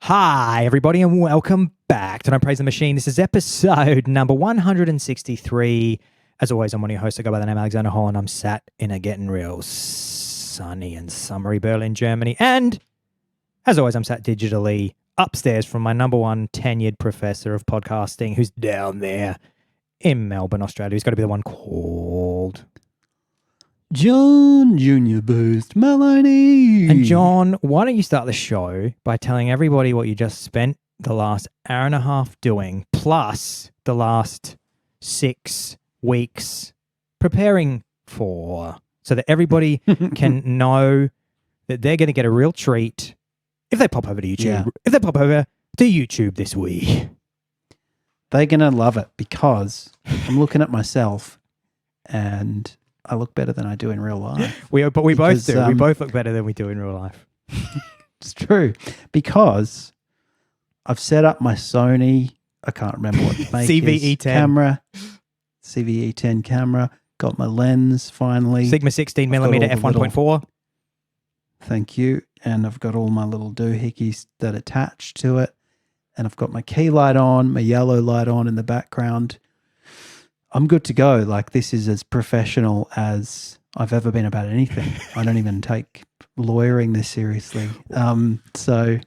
Hi, everybody, and welcome back to Don't Praise the Machine. This is episode number 163. As always, I'm one of your hosts. I go by the name Alexander Hall, and I'm sat in a getting real sunny and summery Berlin, Germany. And as always, I'm sat digitally upstairs from my number one tenured professor of podcasting, who's down there in Melbourne, Australia. He's got to be the one called John Junior Boost Maloney. And John, why don't you start the show by telling everybody what you just spent the last hour and a half doing, plus the last 6 weeks preparing for, so that everybody can know that they're going to get a real treat if they pop over to YouTube. Yeah. If they pop over to YouTube this week. They're going to love it because I'm looking at myself and I look better than I do in real life. We both do. We both look better than we do in real life. It's true. Because I've set up my Sony, I can't remember what the make CVE10 camera. CVE10 camera. Got my lens finally. Sigma 16mm f1.4. Thank you. And I've got all my little doohickeys that attach to it. And I've got my key light on, my yellow light on in the background. I'm good to go. Like, this is as professional as I've ever been about anything. I don't even take lawyering this seriously. So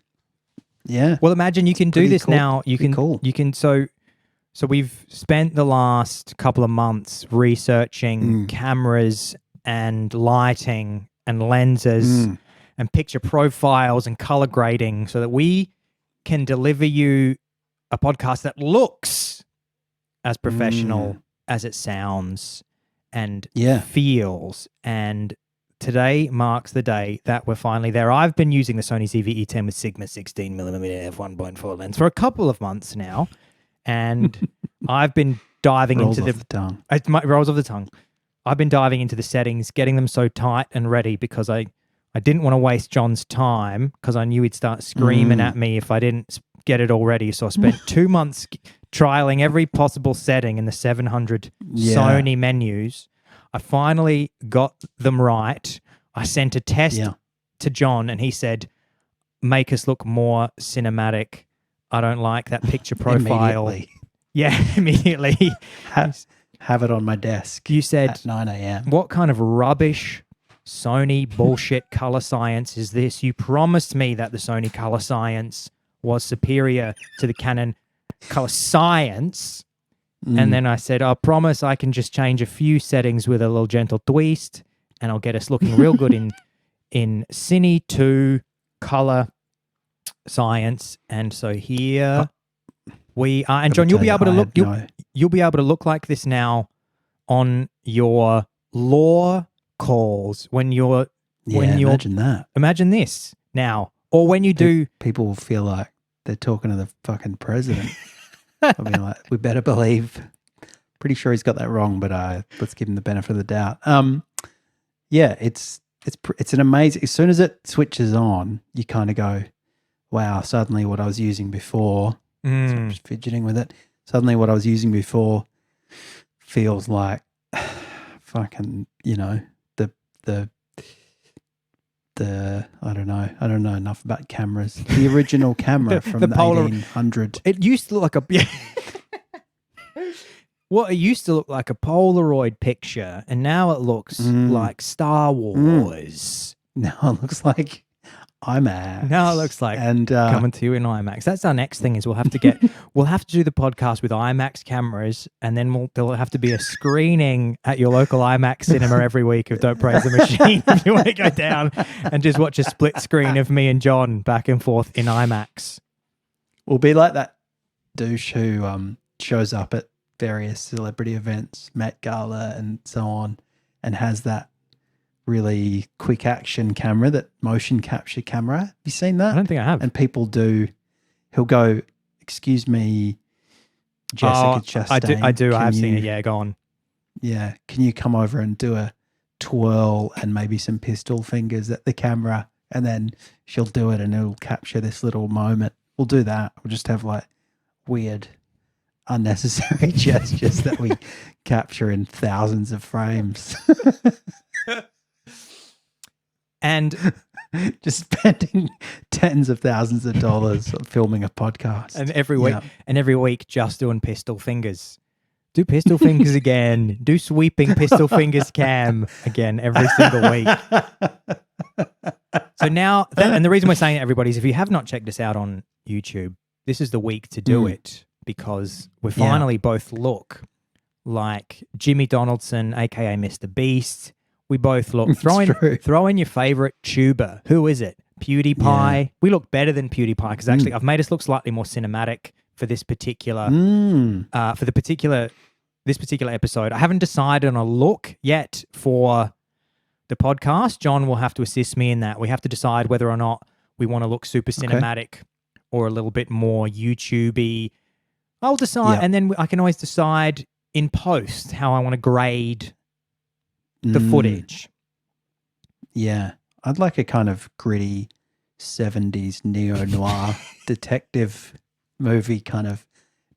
yeah. Well, imagine you can do this cool. now. You Pretty can, cool. you can. So we've spent the last couple of months researching cameras and lighting and lenses and picture profiles and color grading so that we can deliver you a podcast that looks as professional as it sounds and feels. And today marks the day that we're finally there. I've been using the Sony ZV-E10 with Sigma 16mm f1.4 lens for a couple of months now, and I've been diving into the tongue. Rolls of the tongue. I've been diving into the settings, getting them so tight and ready because I didn't want to waste John's time because I knew he'd start screaming at me if I didn't get it all ready. So I spent 2 months trialing every possible setting in the 700 Sony menus. I finally got them right. I sent a test to John and he said, make us look more cinematic. I don't like that picture profile. Immediately. Have it on my desk. You said, at 9 a.m. What kind of rubbish Sony bullshit color science is this? You promised me that the Sony color science was superior to the Canon color science. And then I said, I promise I can just change a few settings with a little gentle twist and I'll get us looking real good in Cine 2 color science. And so here we are. And John, you'll be able to look you'll be able to look like this now on your law calls when you're imagine that. Imagine this now. Or when you do, people will feel like they're talking to the fucking president. I'll be like, we better believe. Pretty sure he's got that wrong, but let's give him the benefit of the doubt. It's an amazing. As soon as it switches on, you kind of go, wow! Suddenly, what I was using before, so I'm just fidgeting with it. Suddenly, what I was using before feels like fucking, the I don't know enough about cameras. The original camera from the 1800. It used to look like a it used to look like a Polaroid picture, and now it looks like Star Wars. Now it looks like IMAX. Now it looks like coming to you in IMAX. That's our next thing. Is we'll have to do the podcast with IMAX cameras, and then there'll have to be a screening at your local IMAX cinema every week of Don't Praise the Machine. If you want to go down and just watch a split screen of me and John back and forth in IMAX. We'll be like that douche who shows up at various celebrity events, Met Gala and so on, and has that really quick action camera, that motion capture camera. Have you seen that? I don't think I have. And people do, he'll go, excuse me, Jessica Chastain. I do. I have seen it. Yeah, go on. Yeah. Can you come over and do a twirl and maybe some pistol fingers at the camera? And then she'll do it and it'll capture this little moment. We'll do that. We'll just have like weird, unnecessary gestures that we capture in thousands of frames. And Just spending tens of thousands of dollars on filming a podcast. And every week just doing pistol fingers. Do pistol fingers again. Do sweeping pistol fingers cam again every single week. So now, and the reason we're saying it, everybody, is if you have not checked us out on YouTube, this is the week to do it, because we finally both look like Jimmy Donaldson, aka Mr. Beast. We both look. Throw in your favorite tuber. Who is it? PewDiePie. Yeah. We look better than PewDiePie because actually I've made us look slightly more cinematic for this particular this particular episode. I haven't decided on a look yet for the podcast. John will have to assist me in that. We have to decide whether or not we want to look super cinematic or a little bit more YouTubey. I'll decide, and then I can always decide in post how I want to grade the footage. Yeah, I'd like a kind of gritty 70s neo-noir detective movie kind of,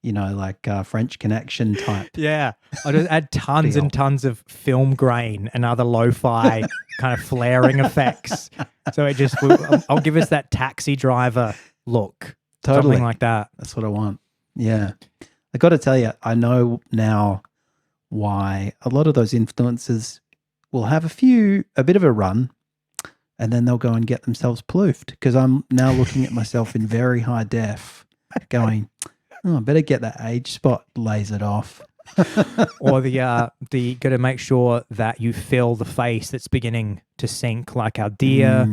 like French Connection type. Yeah, I'll just add tons and tons of film grain and other lo-fi kind of flaring effects. So I'll give us that Taxi Driver look. Totally. Something like that. That's what I want. Yeah. I got to tell you, I know now why a lot of those influencers will have a bit of a run, and then they'll go and get themselves ploofed, because I'm now looking at myself in very high def going, I better get that age spot lasered off. Or got to make sure that you fill the face that's beginning to sink, like our dear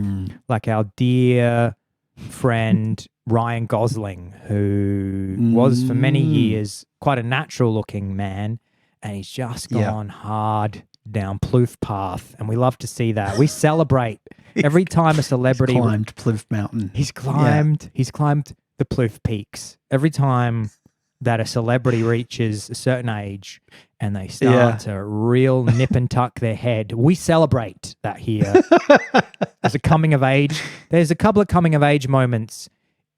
friend Ryan Gosling, who was for many years quite a natural looking man, and he's just gone hard down ploof path, and we love to see that. We celebrate every time a celebrity climbed Ploof Mountain. He's climbed the ploof peaks. Every time that a celebrity reaches a certain age and they start to real nip and tuck their head, we celebrate that here. There's a couple of coming of age moments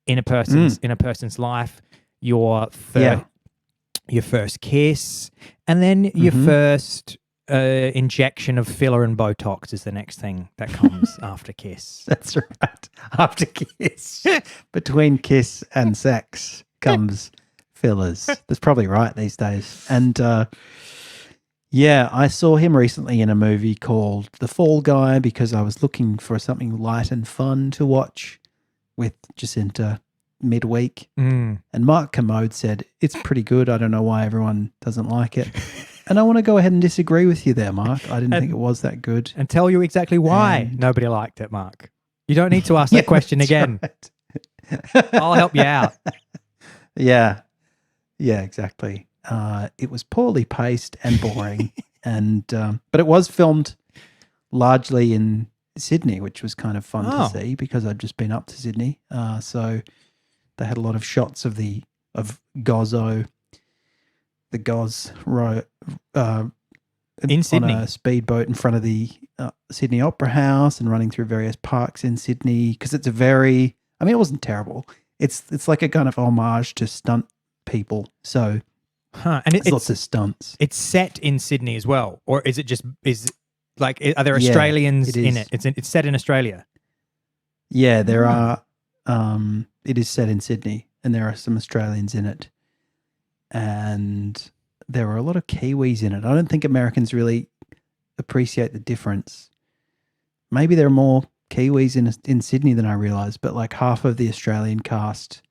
in a person's life. Your first kiss, and then your first injection of filler and Botox is the next thing that comes after kiss. That's right. After kiss. Between kiss and sex comes fillers. That's probably right these days. And I saw him recently in a movie called The Fall Guy, because I was looking for something light and fun to watch with Jacinta midweek. And Mark Commode said, it's pretty good. I don't know why everyone doesn't like it. And I want to go ahead and disagree with you there, Mark. I didn't think it was that good. And tell you exactly why nobody liked it, Mark. You don't need to ask that question again. Right. I'll help you out. Yeah, exactly. It was poorly paced and boring, but it was filmed largely in Sydney, which was kind of fun to see, because I'd just been up to Sydney. So they had a lot of shots of Gozzo, the Goz in Sydney, on a speedboat in front of the Sydney Opera House, and running through various parks in Sydney, because it's it wasn't terrible. It's like a kind of homage to stunt people. So and it's lots of stunts. It's set in Sydney as well, or is it just are there Australians in it? It's set in Australia. Yeah, there are. It is set in Sydney, and there are some Australians in it, and there are a lot of Kiwis in it. I don't think Americans really appreciate the difference. Maybe there are more Kiwis in Sydney than I realised, but like half of the Australian cast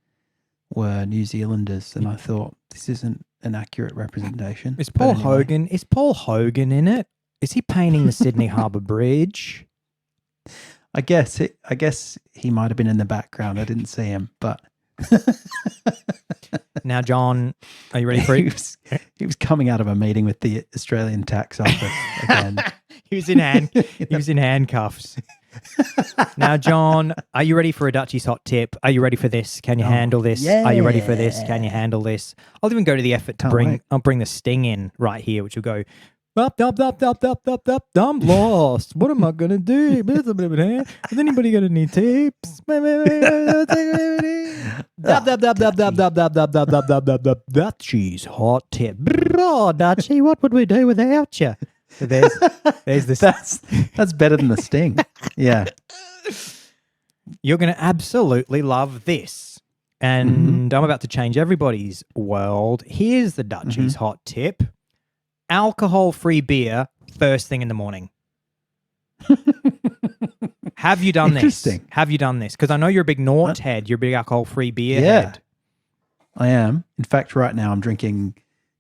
were New Zealanders, and I thought, this isn't an accurate representation. Is Paul Hogan in it? Is he painting the Sydney Harbour Bridge? I guess he might have been in the background. I didn't see him, but now, John, are you ready for it? He was coming out of a meeting with the Australian Tax Office again. He was in handcuffs. Now, John, are you ready for a Dutchy's hot tip? Are you ready for this? Can you handle this? Yeah. Are you ready for this? Can you handle this? I'll even go to the effort to I'll bring the sting in right here, which will go, I'm lost. What am I going to do? Is anybody going to need tips? Dutchy's hot tip. Oh, Dutchy, what would we do without you? So there's this. That's better than the sting. Yeah. You're going to absolutely love this. And I'm about to change everybody's world. Here's the Dutchy's hot tip. Alcohol-free beer first thing in the morning. Have you done this? Interesting. Have you done this? Because I know you're a big Nort head. You're a big alcohol-free beer head. I am. In fact, right now I'm drinking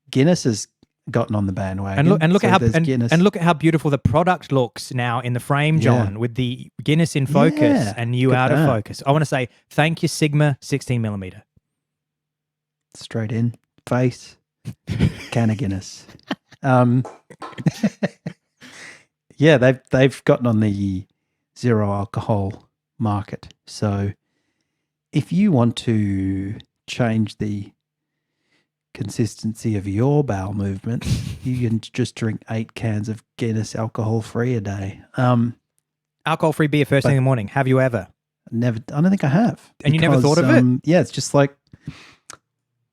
Guinness has gotten on the bandwagon. And look at how beautiful the product looks now in the frame, John, with the Guinness in focus and you out of focus. I want to say thank you, Sigma 16mm. Straight in face, can of Guinness. Yeah, they've gotten on the zero alcohol market. So if you want to change the consistency of your bowel movement, you can just drink 8 cans of Guinness alcohol-free a day. Alcohol-free beer first thing in the morning. Have you ever? Never. I don't think I have. And you never thought of it? Yeah, it's just like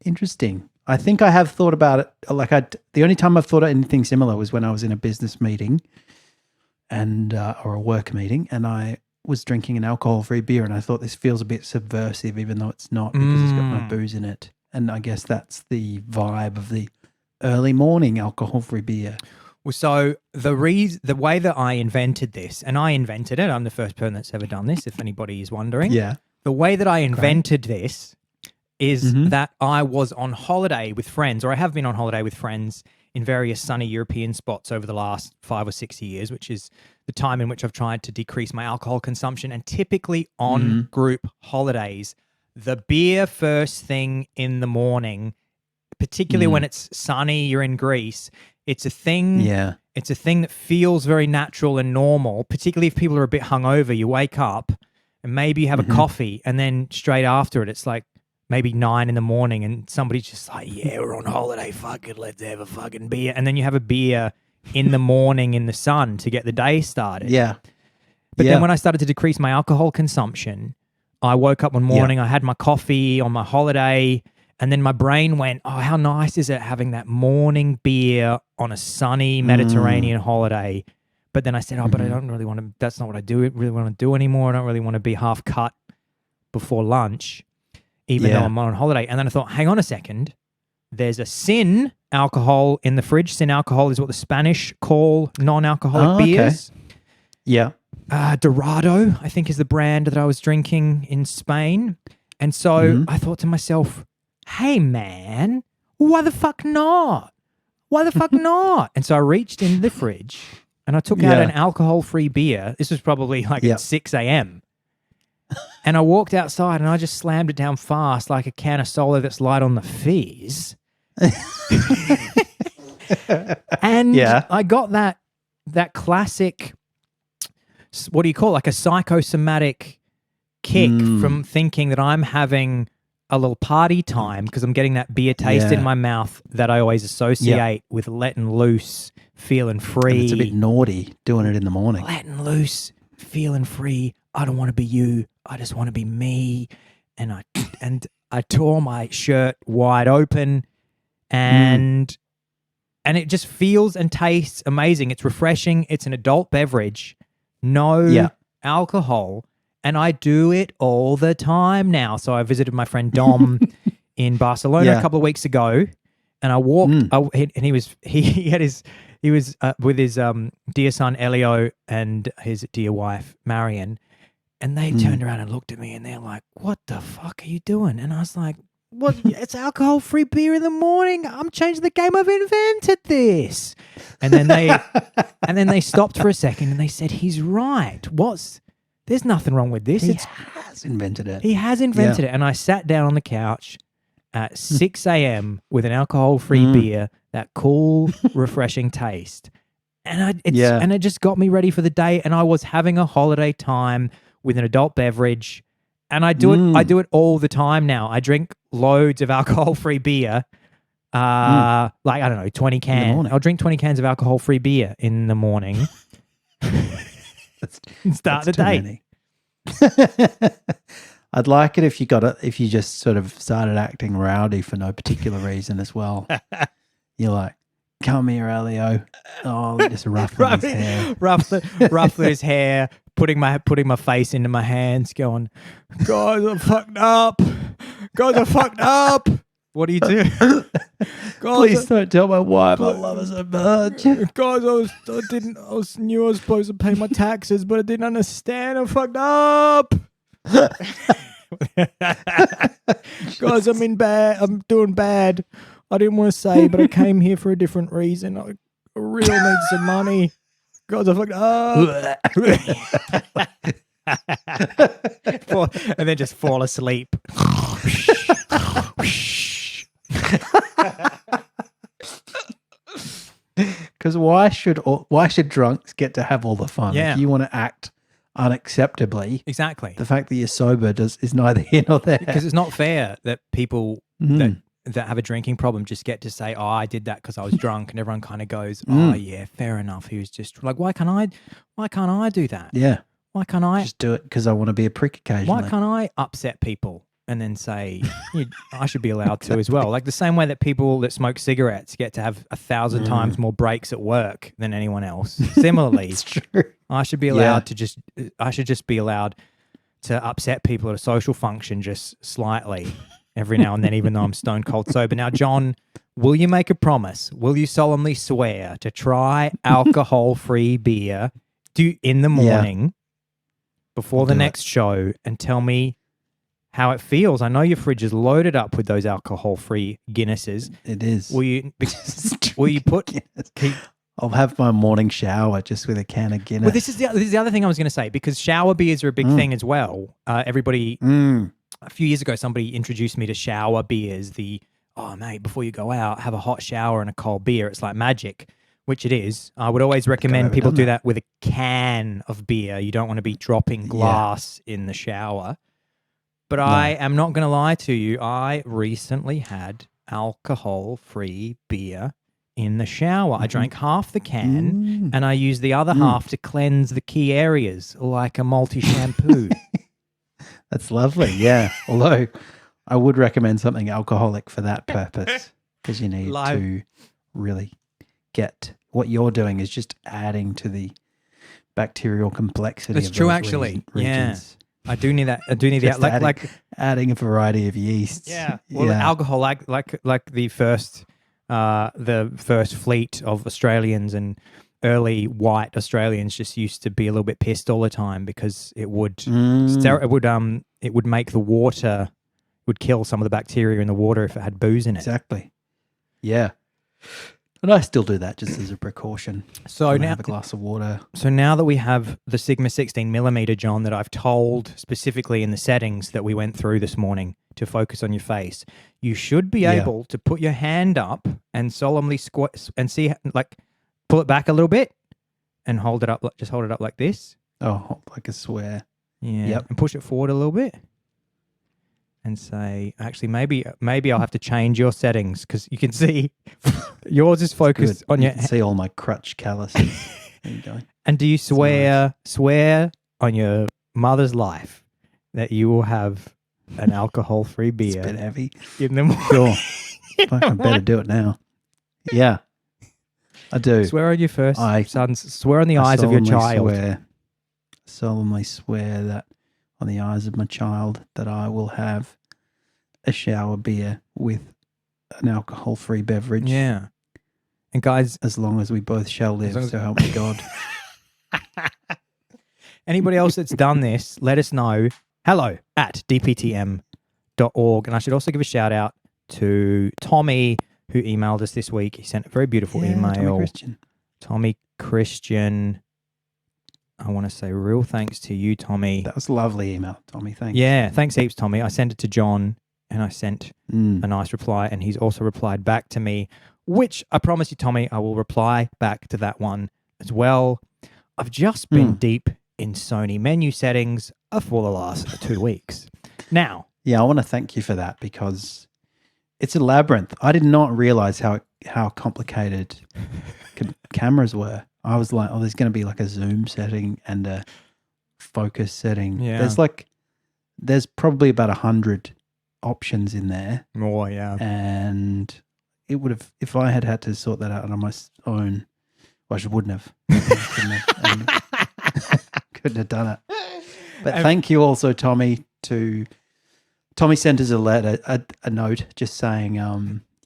interesting. I think I have thought about it. Like the only time I've thought of anything similar was when I was in a business meeting and or a work meeting, and I was drinking an alcohol-free beer, and I thought this feels a bit subversive, even though it's not, because it's got no booze in it. And I guess that's the vibe of the early morning alcohol-free beer. Well, so the way that I invented this, and I invented it, I'm the first person that's ever done this, if anybody is wondering. Yeah. The way that I invented this is that I was on holiday with friends, or I have been on holiday with friends in various sunny European spots over the last 5 or 6 years, which is the time in which I've tried to decrease my alcohol consumption. And typically on group holidays, the beer first thing in the morning, particularly when it's sunny, you're in Greece, it's a thing. Yeah. It's a thing that feels very natural and normal, particularly if people are a bit hungover. You wake up and maybe you have a coffee, and then straight after it, it's like maybe 9 in the morning, and somebody's just like, yeah, we're on holiday, fuck it, let's have a fucking beer. And then you have a beer in the morning in the sun to get the day started. Yeah. But then when I started to decrease my alcohol consumption, I woke up one morning, I had my coffee on my holiday, and then my brain went, oh, how nice is it having that morning beer on a sunny Mediterranean holiday? But then I said, oh, but I don't really want to, that's not what I really want to do anymore. I don't really want to be half cut before lunch, even though I'm on holiday. And then I thought, hang on a second, there's a sin alcohol in the fridge. Sin alcohol is what the Spanish call non-alcoholic beers. Yeah. Dorado, I think, is the brand that I was drinking in Spain. And so I thought to myself, hey, man, why the fuck not? Why the fuck not? And so I reached into the fridge and I took out an alcohol-free beer. This was probably like at 6 a.m. And I walked outside and I just slammed it down fast like a can of Solo that's light on the fizz. And I got that classic, what do you call it? Like a psychosomatic kick from thinking that I'm having a little party time because I'm getting that beer taste in my mouth that I always associate with letting loose, feeling free. And it's a bit naughty doing it in the morning. Letting loose, feeling free. I don't want to be you. I just want to be me. And I tore my shirt wide open, and it just feels and tastes amazing. It's refreshing. It's an adult beverage, no alcohol, and I do it all the time now. So I visited my friend Dom in Barcelona a couple of weeks ago, and I walked. And he was with his dear son Elio and his dear wife Marion. And they turned around and looked at me and they're like, what the fuck are you doing? And I was like, what? It's alcohol-free beer in the morning. I'm changing the game. I've invented this. And then they stopped for a second and they said, he's right. There's nothing wrong with this. He has invented it. He has invented it. And I sat down on the couch at 6 a.m. with an alcohol-free beer, that cool, refreshing taste. And it just got me ready for the day. And I was having a holiday time with an adult beverage, and I do it all the time now. I drink loads of alcohol-free beer, like, I don't know, 20 cans. I'll drink 20 cans of alcohol-free beer in the morning. Start the day. I'd like it if you just sort of started acting rowdy for no particular reason as well. You're like, Come here, Elio. Oh, just ruffling his hair. ruffling his hair, putting my face into my hands, going, guys, I'm fucked up. Guys, I'm fucked up. What do you do? Guys, Please don't tell my wife I love her so much. Guys, I knew I was supposed to pay my taxes, but I didn't understand. I'm fucked up. Guys, I'm doing bad. I didn't want to say, but I came here for a different reason. I really need some money. Guys, I fucked up. And then just fall asleep. Because why should drunks get to have all the fun? Yeah. If you want to act unacceptably, Exactly. the fact that you're sober is neither here nor there. Because it's not fair that people that have a drinking problem just get to say, "Oh, I did that because I was drunk," and everyone kind of goes, "Oh, yeah, fair enough. He was just like, why can't I do that? Yeah. Why can't I Just do it because I want to be a prick occasionally. Why can't I upset people and then say I should be allowed to as well? Like the same way that people that smoke cigarettes get to have 1,000 times more breaks at work than anyone else. Similarly, It's true. I should be allowed to I should just be allowed to upset people at a social function just slightly every now and then, even though I'm stone cold sober. Now, John, will you make a promise? Will you solemnly swear to try alcohol-free beer in the morning before the next show and tell me how it feels? I know your fridge is loaded up with those alcohol-free Guinnesses. It is. Will you I'll have my morning shower just with a can of Guinness. Well, this is the other thing I was going to say, because shower beers are a big thing as well. Everybody, a few years ago, somebody introduced me to shower beers. Oh, mate, before you go out, have a hot shower and a cold beer. It's like magic, which it is. I would always recommend people do that with a can of beer. You don't want to be dropping glass in the shower. But I am not going to lie to you. I recently had alcohol-free beer in the shower. I drank half the can and I used the other half to cleanse the key areas like a multi-shampoo. That's lovely, yeah. Although I would recommend something alcoholic for that purpose, because you need to really get what you're doing is just adding to the bacterial complexity. That's of true, those actually. regions. I do need that. I do need Just that. Adding a variety of yeasts. Yeah. Well, alcohol, like the first fleet of Australians and early white Australians just used to be a little bit pissed all the time because it would make the water, would kill some of the bacteria in the water if it had booze in it. Exactly. Yeah. And I still do that just as a precaution. So now have a glass of water. So now that we have the Sigma 16mm, John, that I've told specifically in the settings that we went through this morning to focus on your face, you should be able to put your hand up and solemnly squat and see, like, pull it back a little bit and hold it up. Just hold it up like this. Oh, like a swear. Yeah. Yep. And push it forward a little bit. And say, actually, maybe I'll have to change your settings because you can see yours is focused on you can see all my crutch calluses. There you go. And do you swear on your mother's life that you will have an alcohol-free beer? It's a bit heavy. In the morning. Sure. Fuck, I better do it now. Yeah, I do. Swear on your first sons. Swear on the eyes of your child. Solemnly swear that on the eyes of my child that I will have a shower beer with an alcohol-free beverage. Yeah. And guys, as long as we both shall live, so help me God. Anybody else that's done this, let us know. hello@dptm.org. And I should also give a shout out to Tommy, who emailed us this week. He sent a very beautiful email. Tommy Christian. I want to say real thanks to you, Tommy. That was a lovely email, Tommy. Thanks. Yeah, thanks heaps, Tommy. I sent it to John and I sent a nice reply, and he's also replied back to me, which I promise you, Tommy, I will reply back to that one as well. I've just been deep in Sony menu settings for the last 2 weeks. Now. Yeah, I want to thank you for that because it's a labyrinth. I did not realize how complicated cameras were. I was like, oh, there's going to be like a zoom setting and a focus setting. Yeah. There's probably about 100 options in there. More, yeah. And it would have, if I had to sort that out on my own, well, I wouldn't have. Couldn't have done it. But thank you also, Tommy. Tommy sent us a letter, a note, just saying,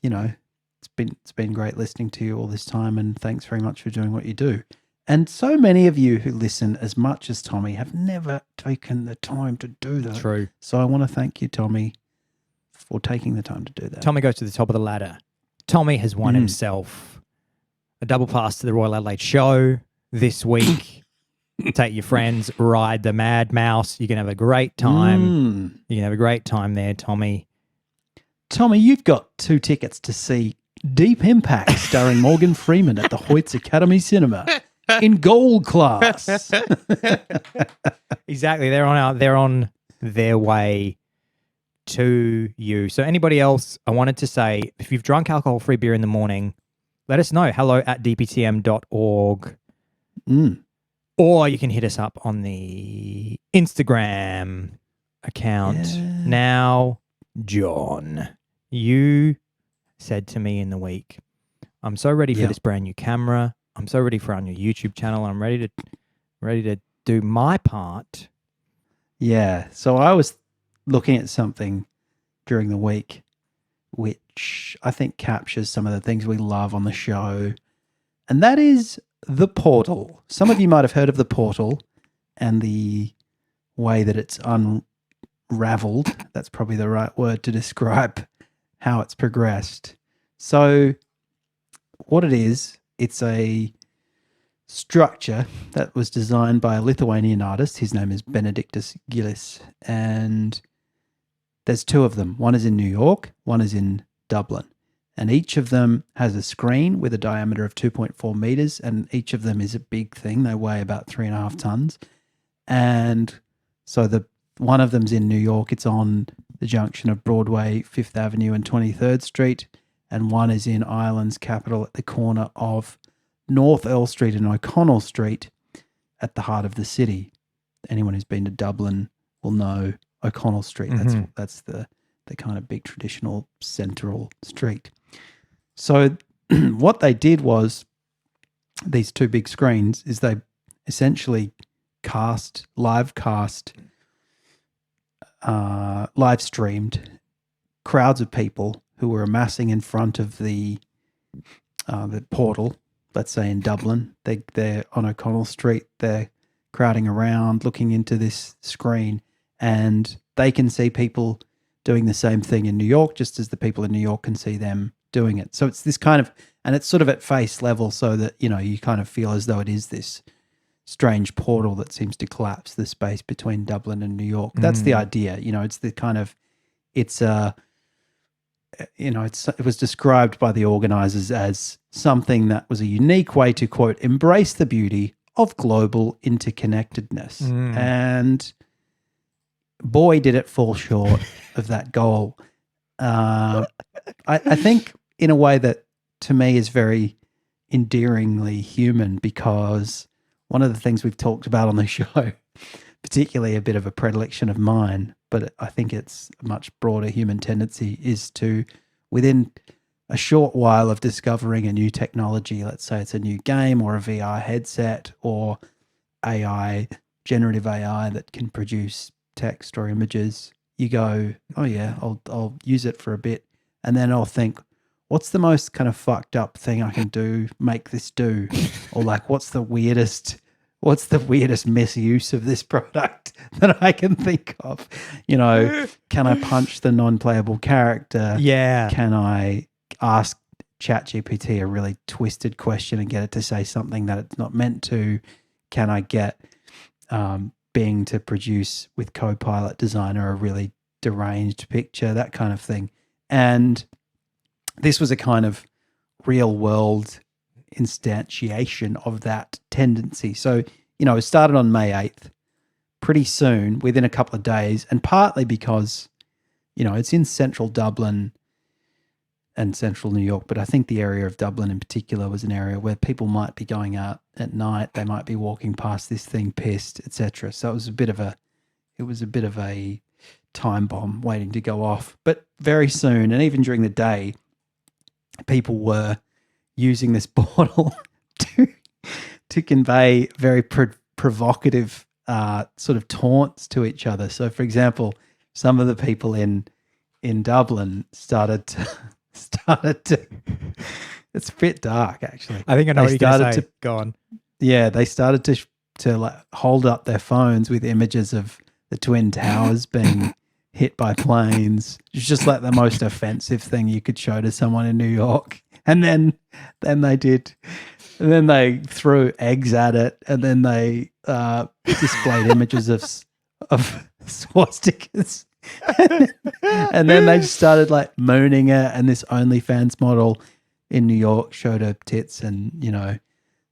you know, it's been great listening to you all this time, and thanks very much for doing what you do. And so many of you who listen as much as Tommy have never taken the time to do that. True. So I want to thank you, Tommy, for taking the time to do that. Tommy goes to the top of the ladder. Tommy has won himself a double pass to the Royal Adelaide Show this week. Take your friends, ride the Mad Mouse. You can have a great time. You can have a great time there, Tommy. Tommy, you've got 2 tickets to see Deep Impact starring Morgan Freeman at the Hoyts Academy Cinema in gold class. Exactly. They're on their way to you. So anybody else, I wanted to say, if you've drunk alcohol-free beer in the morning, let us know. hello@dptm.org. Or you can hit us up on the Instagram account. Yeah. Now, John, you said to me in the week, I'm so ready for this brand new camera. I'm so ready for our new YouTube channel. I'm ready to do my part. Yeah. So I was looking at something during the week, which I think captures some of the things we love on the show. And that is the portal. Some of you might have heard of the portal and the way that it's unraveled. That's probably the right word to describe how it's progressed. So what it is, it's a structure that was designed by a Lithuanian artist. His name is Benediktas Gilis, and there's 2 of them. One is in New York, one is in Dublin. And each of them has a screen with a diameter of 2.4 meters, and each of them is a big thing. They weigh about 3.5 tons. And so one of them's in New York. It's on the junction of Broadway, 5th Avenue and 23rd Street. And one is in Ireland's capital at the corner of North Earl Street and O'Connell Street at the heart of the city. Anyone who's been to Dublin will know O'Connell Street. That's the kind of big traditional central street. So what they did was, these 2 big screens, is they essentially live streamed crowds of people who were amassing in front of the portal. Let's say in Dublin, they're on O'Connell Street. They're crowding around, looking into this screen, and they can see people doing the same thing in New York, just as the people in New York can see them doing it. So it's this kind of, and it's sort of at face level, so that, you know, you kind of feel as though it is this strange portal that seems to collapse the space between Dublin and New York. That's the idea. You know, it's the kind of, it was described by the organizers as something that was a unique way to, quote, embrace the beauty of global interconnectedness. And boy, did it fall short of that goal. I think in a way that to me is very endearingly human, because one of the things we've talked about on the show, particularly a bit of a predilection of mine, but I think it's a much broader human tendency, is to, within a short while of discovering a new technology, let's say it's a new game or a VR headset or AI, generative AI that can produce text or images, you go, oh yeah, I'll use it for a bit, and then I'll think, what's the most kind of fucked up thing I can make this do? Or like, what's the weirdest misuse of this product that I can think of? You know, can I punch the non-playable character? Yeah. Can I ask ChatGPT a really twisted question and get it to say something that it's not meant to? Can I get Bing to produce with Copilot Designer a really deranged picture, that kind of thing? And this was a kind of real world instantiation of that tendency. So, you know, it started on May 8th, pretty soon, within a couple of days, and partly because, you know, it's in central Dublin and central New York, but I think the area of Dublin in particular was an area where people might be going out at night, they might be walking past this thing pissed, etc. So it was a bit of a time bomb waiting to go off. But very soon, and even during the day, people were using this portal to convey very provocative sort of taunts to each other. So, for example, some of the people in Dublin started to it's a bit dark, actually. I think I know what you're going to say. Go on. Yeah, they started to like hold up their phones with images of the Twin Towers being hit by planes. It's just like the most offensive thing you could show to someone in New York. And then they threw eggs at it, and then they displayed images of swastikas. And then they just started like mooning it, and this OnlyFans model in New York showed her tits, and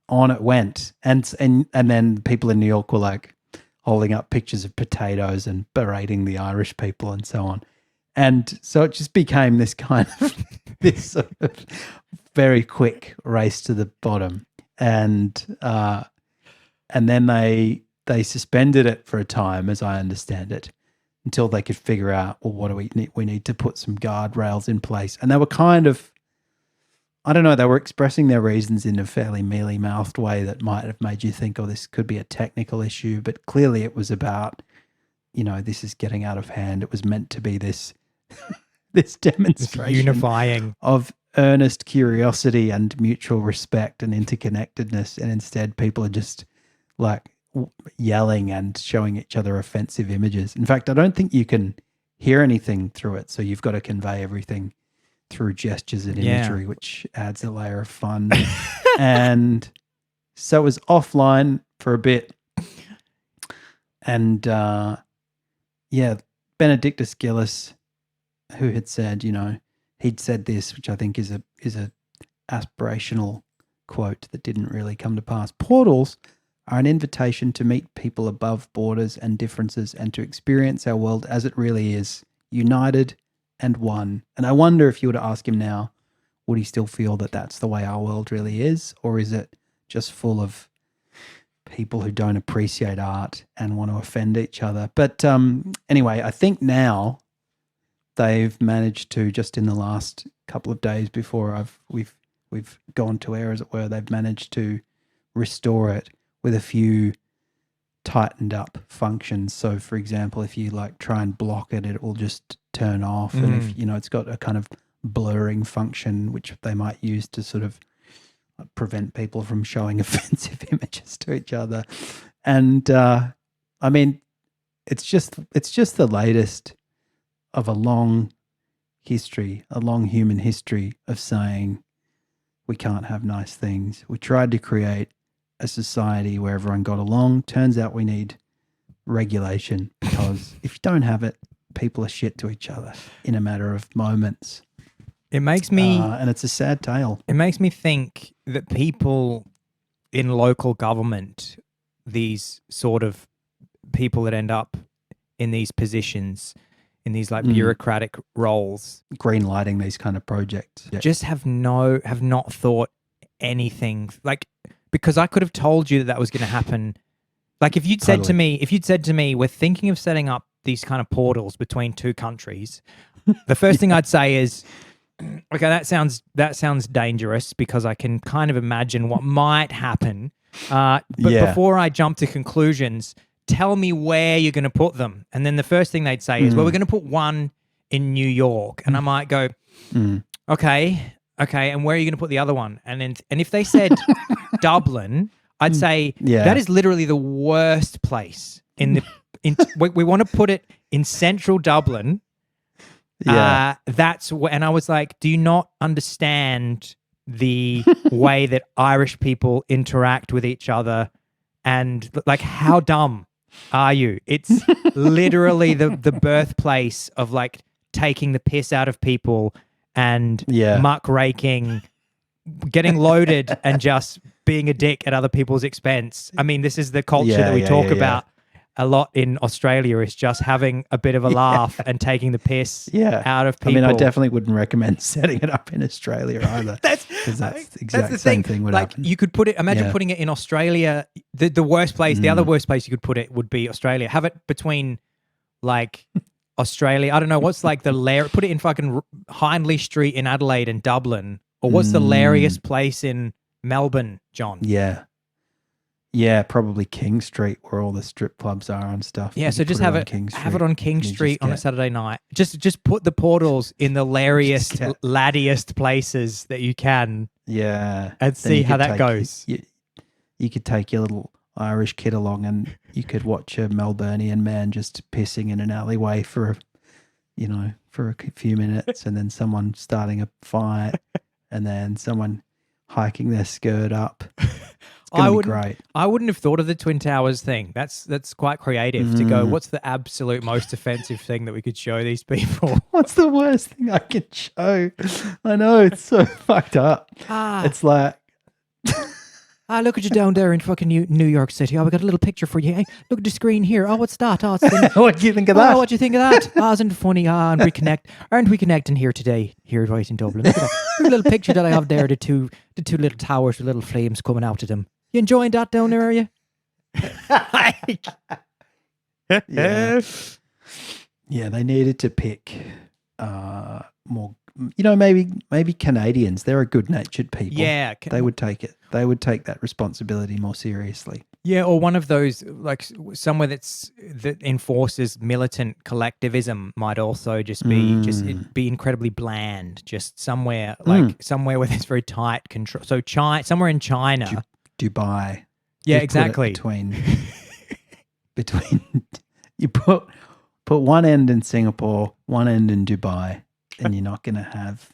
on it went. And then people in New York were like holding up pictures of potatoes and berating the Irish people and so on. And so it just became this kind of this sort of very quick race to the bottom. And then they suspended it for a time, as I understand it, until they could figure out, well, what do we need? We need to put some guardrails in place. And they were kind of, I don't know, they were expressing their reasons in a fairly mealy-mouthed way that might have made you think, oh, this could be a technical issue. But clearly it was about, this is getting out of hand. It was meant to be this this demonstration unifying of earnest curiosity and mutual respect and interconnectedness. And instead people are just like yelling and showing each other offensive images. In fact, I don't think you can hear anything through it. So you've got to convey everything through gestures and imagery, which adds a layer of fun. And so it was offline for a bit. And Benedictus Gillis, who had said, he'd said this, which I think is a aspirational quote that didn't really come to pass. Portals are an invitation to meet people above borders and differences and to experience our world as it really is, united and one. And I wonder if you were to ask him now, would he still feel that that's the way our world really is? Or is it just full of people who don't appreciate art and want to offend each other? But anyway, I think now they've managed to, just in the last couple of days before we've gone to air, as it were, they've managed to restore it with a few tightened up functions. So, for example, if you like try and block it, it will just turn off. And if it's got a kind of blurring function, which they might use to sort of prevent people from showing offensive images to each other. And I mean, it's just the latest of a long history, a long human history of saying we can't have nice things. We tried to create a society where everyone got along. Turns out we need regulation, because if you don't have it, people are shit to each other in a matter of moments. It makes me... and it's a sad tale. It makes me think that people in local government, these sort of people that end up in these positions, in these like bureaucratic roles, green lighting these kind of projects, just have not thought anything. Like, because I could have told you that was going to happen. Like if you'd said to me, we're thinking of setting up these kind of portals between two countries, the first thing I'd say is, okay, that sounds dangerous, because I can kind of imagine what might happen. But before I jump to conclusions, tell me where you're going to put them. And then the first thing they'd say is, well, we're going to put one in New York. And I might go, okay, and where are you going to put the other one? And if they said Dublin, I'd say that is literally the worst place we want to put it in central Dublin. And I was like, do you not understand the way that Irish people interact with each other? And like, how dumb are you? It's literally the birthplace of like taking the piss out of people and muck raking, getting loaded and just being a dick at other people's expense. I mean, this is the culture that we talk about a lot in Australia, is just having a bit of a laugh and taking the piss out of people. I mean, I definitely wouldn't recommend setting it up in Australia either. That's the exact same thing would happen. You could put it, imagine putting it in Australia. The worst place, the other worst place you could put it would be Australia. Have it between like Australia, I don't know, what's like the layer, put it in fucking Hindley Street in Adelaide and Dublin, Or what's the lariest place in Melbourne, John? Yeah. Yeah, probably King Street where all the strip clubs are and stuff. Yeah, You so could just put have on it King have it on King and you Street just on a get- Saturday night. Just put the portals in the lariest, get- laddiest places that you can Yeah. and Then see you how could that take- goes. You could take your little Irish kid along and you could watch a Melburnian man just pissing in an alleyway for a few minutes, and then someone starting a fight, and then someone hiking their skirt up. It's going to be great. I wouldn't have thought of the Twin Towers thing. That's quite creative to go, what's the absolute most offensive thing that we could show these people? What's the worst thing I can show? I know, it's so fucked up. It's like, look at you down there in fucking New York City. Oh, we got a little picture for you. Hey, look at the screen here. Oh, what's that? Oh, it's what do you think of that? Oh, what do you think of that? Oh, isn't it funny? And aren't we connecting here today? Here right in Dublin. Look at that. Look at the little picture that I have there. The two little towers with little flames coming out of them. You enjoying that down there, are you? Yeah. Yeah, they needed to pick more. Maybe Canadians. They're a good-natured people. Yeah, they would take it. They would take that responsibility more seriously. Yeah, or one of those, like somewhere that enforces militant collectivism might also just be incredibly bland. Just somewhere somewhere where there's very tight control. So somewhere in China, Dubai. Yeah, Just exactly. Put it between you put one end in Singapore, one end in Dubai, and you're not going to have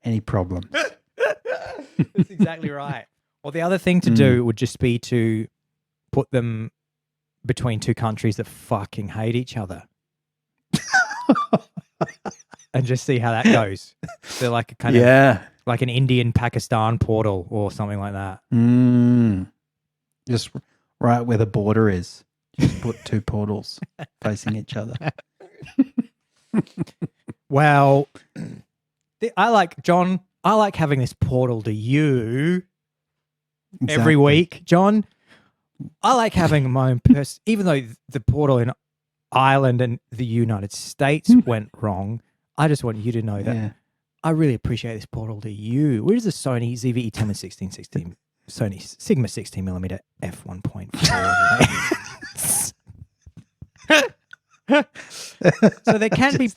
any problems. That's exactly right. Or the other thing to do would just be to put them between two countries that fucking hate each other. And just see how that goes. They're like a kind of like an Indian-Pakistan portal or something like that. Just right where the border is. Just put two portals facing each other. Well, I like having this portal to you every week, John. I like having my own person, even though the portal in Ireland and the United States went wrong. I just want you to know that I really appreciate this portal to you. Where's the Sony ZV-E 10 and 1616 Sony Sigma 16mm f1.4? So there can be.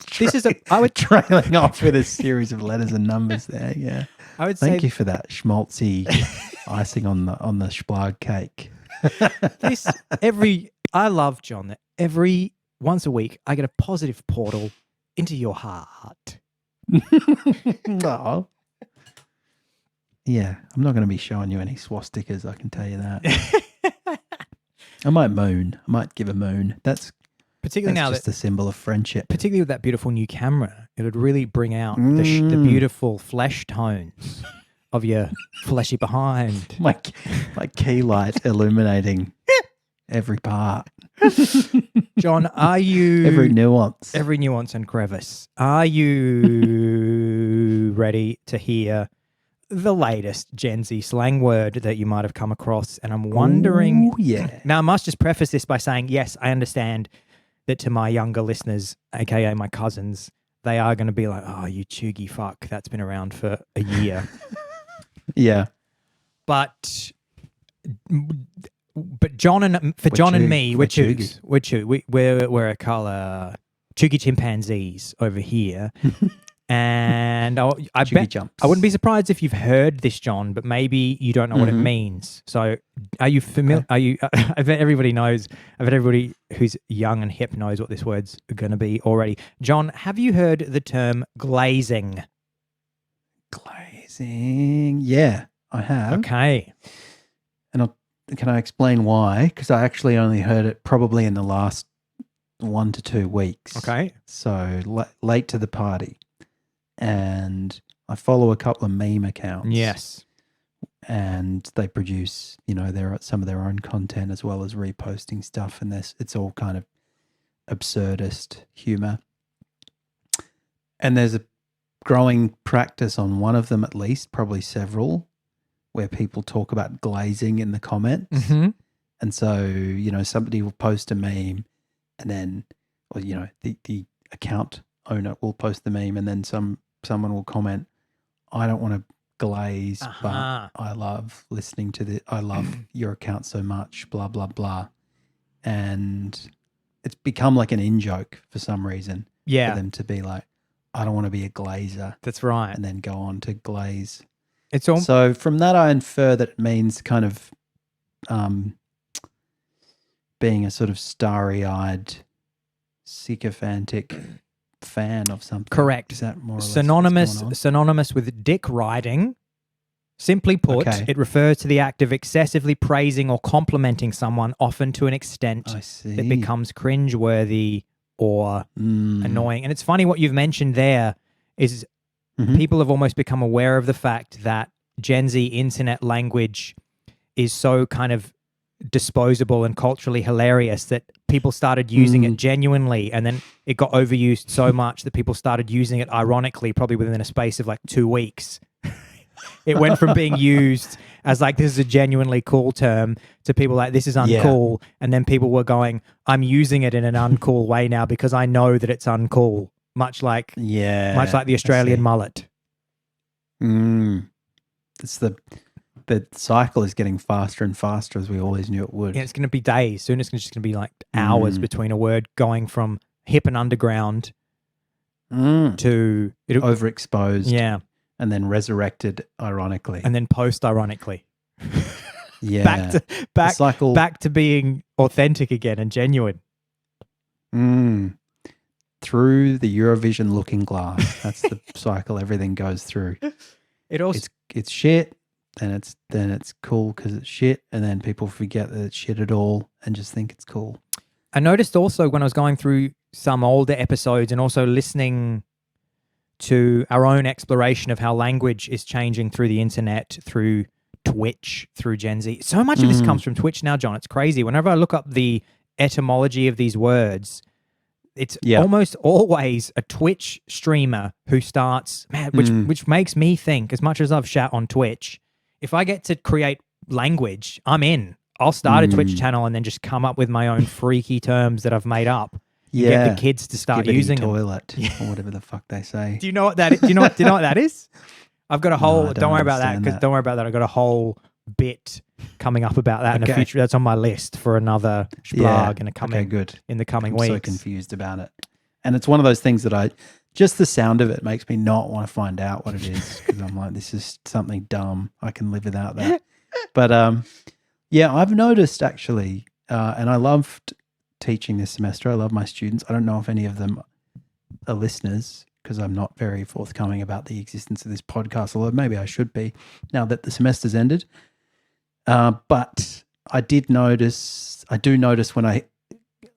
I would trailing off with a series of letters and numbers there. Yeah, I would thank say you for that schmaltzy icing on the splag cake. I love, John, that every once a week I get a positive portal into your heart. Oh. Yeah, I'm not going to be showing you any swastikas, I can tell you that. I might moon. I might give a moon. That's just a symbol of friendship. Particularly with that beautiful new camera, it would really bring out the beautiful flesh tones of your fleshy behind. My key light illuminating every part. John, are you... Every nuance. Every nuance and crevice. Are you ready to hear the latest Gen Z slang word that you might have come across? And I'm wondering... Ooh, yeah. Now, I must just preface this by saying, yes, I understand that to my younger listeners, aka my cousins, they are going to be like, oh, you chuggy fuck, that's been around for a year. Yeah. But John and me, we're a colour chuggy chimpanzees over here. And I bet I wouldn't be surprised if you've heard this, John, but maybe you don't know what it means. So are you familiar? I bet everybody knows. I bet everybody who's young and hip knows what this word's going to be already. John, have you heard the term glazing? Glazing. Yeah, I have. Okay. And can I explain why? Because I actually only heard it probably in the last 1 to 2 weeks. Okay. So late to the party. And I follow a couple of meme accounts. Yes. And they produce, some of their own content as well as reposting stuff. And it's all kind of absurdist humor. And there's a growing practice on one of them at least, probably several, where people talk about glazing in the comments. Mm-hmm. And so, somebody will post a meme and then, or, the account owner will post the meme and then someone will comment, I don't want to glaze, Uh-huh. but I love listening to I love your account so much, blah, blah, blah. And it's become like an in-joke for some reason Yeah. for them to be like, I don't want to be a glazer. That's right. And then go on to glaze. It's all So from that, I infer that it means kind of being a sort of starry-eyed, sycophantic fan of something. correct. Is that more or less what's going on? synonymous with dick riding. Simply put, Okay. it refers to the act of excessively praising or complimenting someone, often to an extent I see. that becomes cringeworthy or annoying. And it's funny what you've mentioned there is Mhm. people have almost become aware of the fact that Gen Z internet language is so kind of disposable and culturally hilarious that people started using it genuinely, and then it got overused so much that people started using it ironically probably within a space of like 2 weeks. It went from being used as like this is a genuinely cool term to people like this is uncool, and then people were going, I'm using it in an uncool way now because I know that it's uncool, much like the Australian mullet. It's the cycle is getting faster and faster as we always knew it would. Yeah, it's going to be days. Soon it's just going to be like hours between a word going from hip and underground to overexposed. Yeah. And then resurrected ironically. And then post ironically. Yeah. back to being authentic again and genuine. Through the Eurovision looking glass. That's the cycle everything goes through. It also it's shit, then it's cool because it's shit, and then people forget that it's shit at all and just think it's cool. I noticed also when I was going through some older episodes and also listening to our own exploration of how language is changing through the internet, through Twitch, through Gen Z. So much of this comes from Twitch now, John. It's crazy. Whenever I look up the etymology of these words, it's almost always a Twitch streamer who starts, which makes me think, as much as I've shat on Twitch, if I get to create language, I'm in. I'll start a Twitch channel and then just come up with my own freaky terms that I've made up. Yeah, get the kids to start using toilet or whatever the fuck they say. Do you know what that is? Do you know what that is? I've got a whole. Don't worry about that because don't worry about that. I've got a whole bit coming up about that in the future. That's on my list for another blog in the coming weeks. I'm so confused about it, and it's one of those things that just the sound of it makes me not want to find out what it is because I'm like, this is something dumb. I can live without that. But I've noticed actually, and I loved teaching this semester. I love my students. I don't know if any of them are listeners because I'm not very forthcoming about the existence of this podcast, although maybe I should be now that the semester's ended. But I do notice when I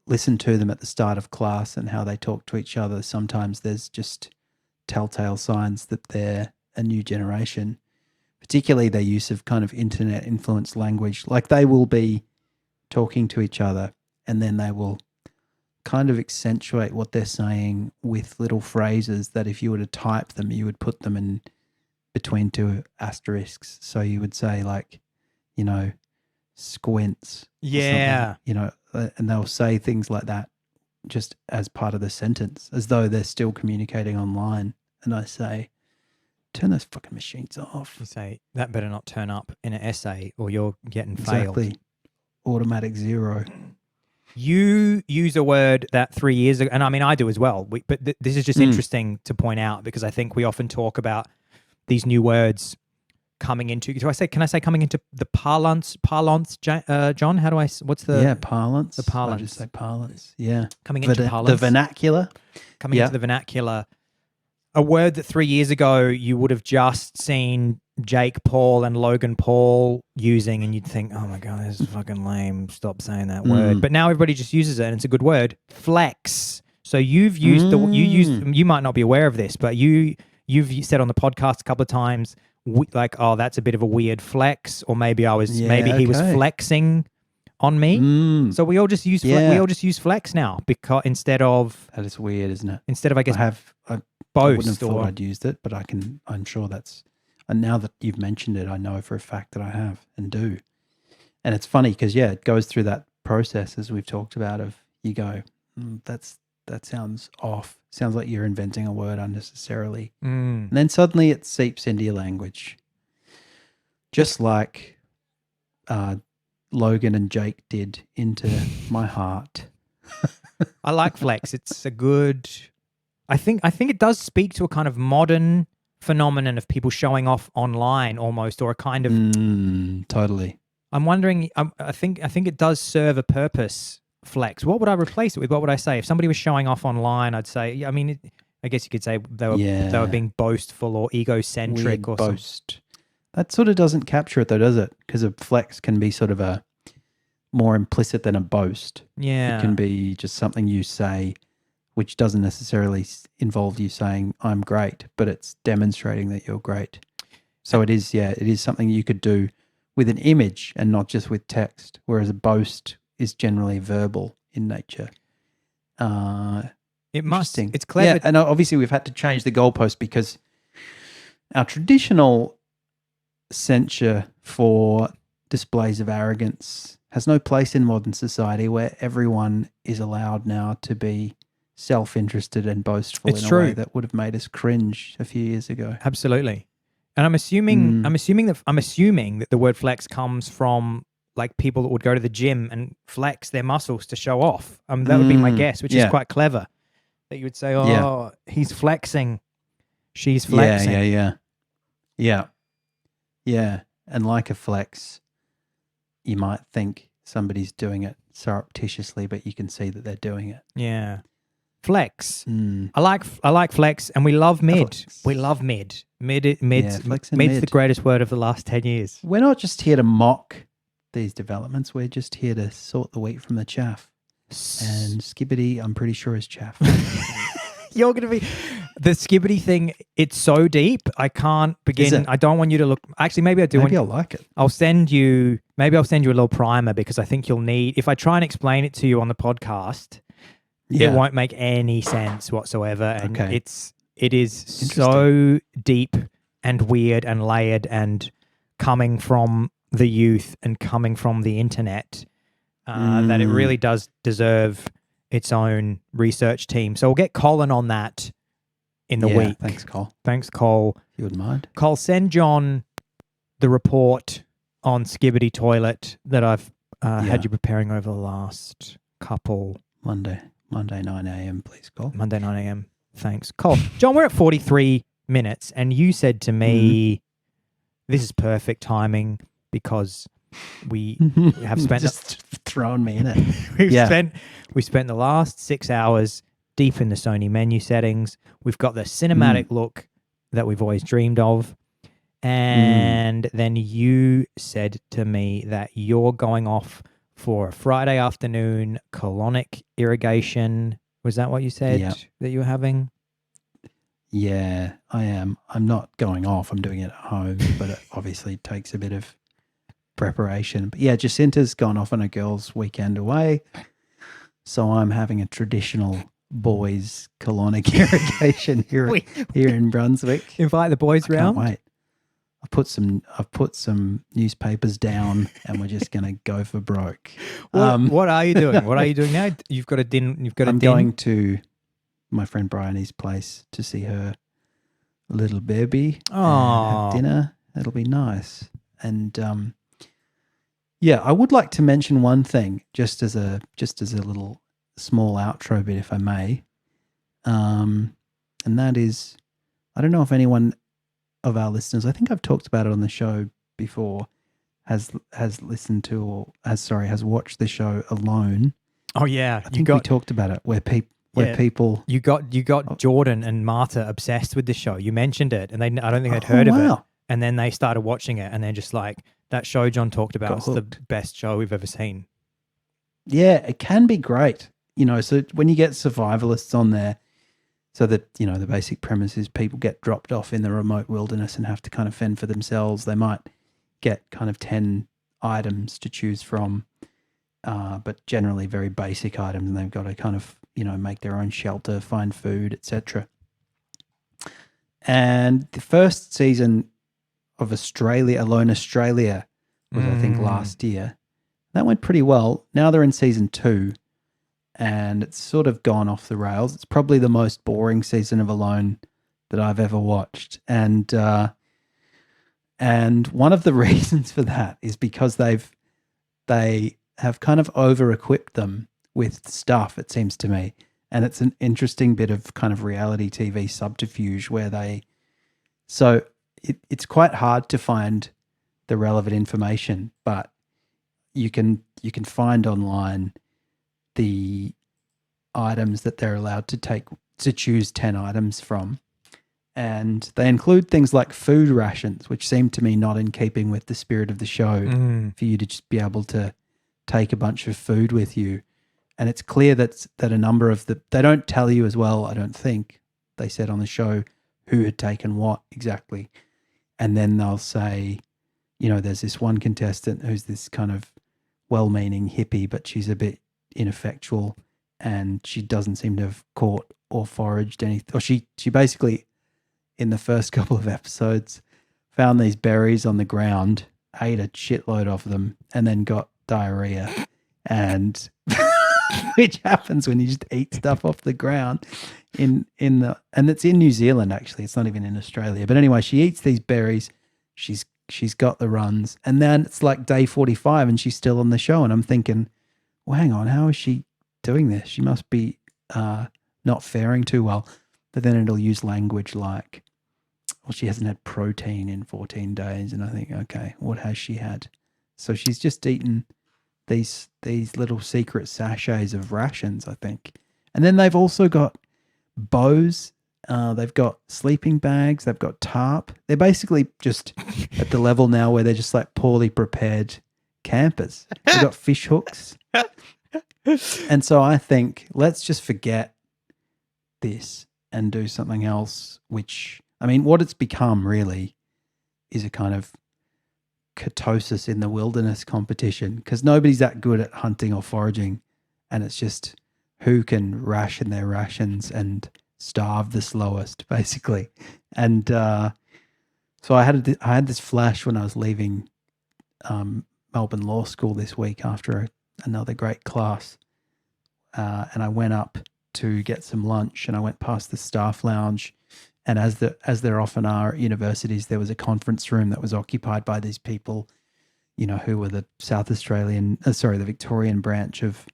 listen to them at the start of class and how they talk to each other, sometimes there's just telltale signs that they're a new generation, particularly their use of kind of internet influenced language. Like they will be talking to each other and then they will kind of accentuate what they're saying with little phrases that if you were to type them, you would put them in between 2 asterisks. So you would say like, squints. Yeah. And they'll say things like that just as part of the sentence, as though they're still communicating online. And I say, turn those fucking machines off. You say, that better not turn up in an essay or you're getting failed. Exactly. Automatic 0. You use a word that 3 years ago, and I mean, I do as well, but this is just interesting to point out because I think we often talk about these new words coming into, can I say coming into the parlance, John? How do I, what's the? Parlance. The parlance. I just say parlance. Yeah. Coming into parlance. The vernacular. Coming into the vernacular. A word that 3 years ago you would have just seen Jake Paul and Logan Paul using and you'd think, oh my God, this is fucking lame. Stop saying that word. But now everybody just uses it and it's a good word. Flex. So you've used you might not be aware of this, but you've said on the podcast a couple of times, like, oh, that's a bit of a weird flex, or maybe he was flexing on me. So we all just use flex now because instead of that is weird, isn't it? Instead of I wouldn't have thought I'd used it, but I'm sure that's. And now that you've mentioned it, I know for a fact that I have and do. And it's funny because, it goes through that process as we've talked about of you go, that sounds off. Sounds like you're inventing a word unnecessarily. And then suddenly it seeps into your language. just like Logan and Jake did into my heart. I like flex. It's a good. I think it does speak to a kind of modern phenomenon of people showing off online almost, or a kind of. Totally. I'm wondering. I think it does serve a purpose. Flex. What would I replace it with? What would I say if somebody was showing off online? I'd say. I mean, I guess you could say they were being boastful or egocentric or boast. That sort of doesn't capture it though, does it? Because a flex can be sort of a more implicit than a boast. Yeah. It can be just something you say, which doesn't necessarily involve you saying I'm great, but it's demonstrating that you're great. So it is something you could do with an image and not just with text, whereas a boast is generally verbal in nature. Interesting. It's clever. Yeah, and obviously we've had to change the goalpost because our traditional censure for displays of arrogance has no place in modern society, where everyone is allowed now to be self-interested and boastful in a way that would have made us cringe a few years ago. Absolutely. And I'm assuming that the word flex comes from like people that would go to the gym and flex their muscles to show off. That would be my guess, which is quite clever. That you would say, he's flexing. She's flexing. Yeah. And like a flex, you might think somebody's doing it surreptitiously, but you can see that they're doing it. Yeah. Flex. I like flex, and we love mid. Flex. We love mid. Mid's the greatest word of the last 10 years. We're not just here to mock these developments. We're just here to sort the wheat from the chaff. And Skibbity, I'm pretty sure, is chaff. You're going to be... The Skibbity thing, it's so deep. I can't begin. I don't want you to look... Actually, maybe I do. Maybe I'll like it. I'll send you a little primer, because I think you'll need... If I try and explain it to you on the podcast, it won't make any sense whatsoever. And it is so deep and weird and layered and coming from the youth and coming from the internet that it really does deserve its own research team. So we'll get Colin on that in the week. Thanks, Cole. Thanks, Cole. If you wouldn't mind. Cole, send John the report on Skibbity Toilet that I've had you preparing over the last couple... Monday 9 a.m, please, Cole. Monday 9 a.m. Thanks. Cole. John, we're at 43 minutes, and you said to me, this is perfect timing because we have spent... Just throwing me in it. We spent the last 6 hours deep in the Sony menu settings. We've got the cinematic look that we've always dreamed of. And then you said to me that you're going off for a Friday afternoon colonic irrigation. Was that what you said that you were having? Yeah, I am. I'm not going off. I'm doing it at home, but it obviously takes a bit of preparation. But yeah, Jacinta's gone off on a girls' weekend away. So I'm having a traditional boys colonic irrigation here in Brunswick. Invite the boys round. Can't wait. I've put some newspapers down, and we're just gonna go for broke. What are you doing? What are you doing now? You've got a din. I'm going to my friend Bryony's place to see her little baby. Oh, have dinner. It'll be nice. And I would like to mention one thing, just as a little small outro bit, if I may. And that is, I don't know if anyone of our listeners, I think I've talked about it on the show before, has listened to or has watched the show Alone. Oh yeah, I think we talked about it where people you got Jordan and Marta obsessed with the show. You mentioned it, and I don't think they'd heard of it, and then they started watching it, and they're just like, that show John talked about is the best show we've ever seen. Yeah, it can be great. So when you get survivalists on there, so that, the basic premise is people get dropped off in the remote wilderness and have to kind of fend for themselves. They might get kind of 10 items to choose from, but generally very basic items, and they've got to kind of, make their own shelter, find food, etc. And the first season of Alone Australia was, I think, last year. That went pretty well. Now they're in season 2. And it's sort of gone off the rails. It's probably the most boring season of Alone that I've ever watched. And And one of the reasons for that is because they have kind of over-equipped them with stuff, it seems to me. And it's an interesting bit of kind of reality TV subterfuge where it's quite hard to find the relevant information, but you can find online the items that they're allowed to choose 10 items from. And they include things like food rations, which seem to me not in keeping with the spirit of the show for you to just be able to take a bunch of food with you. And it's clear that a number of they don't tell you as well, I don't think, they said on the show who had taken what exactly. And then they'll say, there's this one contestant who's this kind of well-meaning hippie, but she's a bit ineffectual and she doesn't seem to have caught or foraged anything. Or she basically, in the first couple of episodes, found these berries on the ground, ate a shitload of them, and then got diarrhea. And which happens when you just eat stuff off the ground and it's in New Zealand, actually. It's not even in Australia. But anyway, she eats these berries. She's got the runs. And then it's like day 45 and she's still on the show. And I'm thinking, well, hang on, how is she doing this? She must be not faring too well. But then it'll use language like, well, she hasn't had protein in 14 days. And I think, okay, what has she had? So she's just eaten these little secret sachets of rations, I think. And then they've also got bows. They've got sleeping bags. They've got tarp. They're basically just at the level now where they're just like poorly prepared campers. They've got fish hooks. And so I think let's just forget this and do something else, which, I mean, what it's become really is a kind of ketosis in the wilderness competition, because nobody's that good at hunting or foraging, and it's just who can ration their rations and starve the slowest, basically. And so I had this flash when I was leaving Melbourne Law School this week after another great class, and I went up to get some lunch, and I went past the staff lounge. And as there often are at universities, there was a conference room that was occupied by these people, who were the the Victorian branch of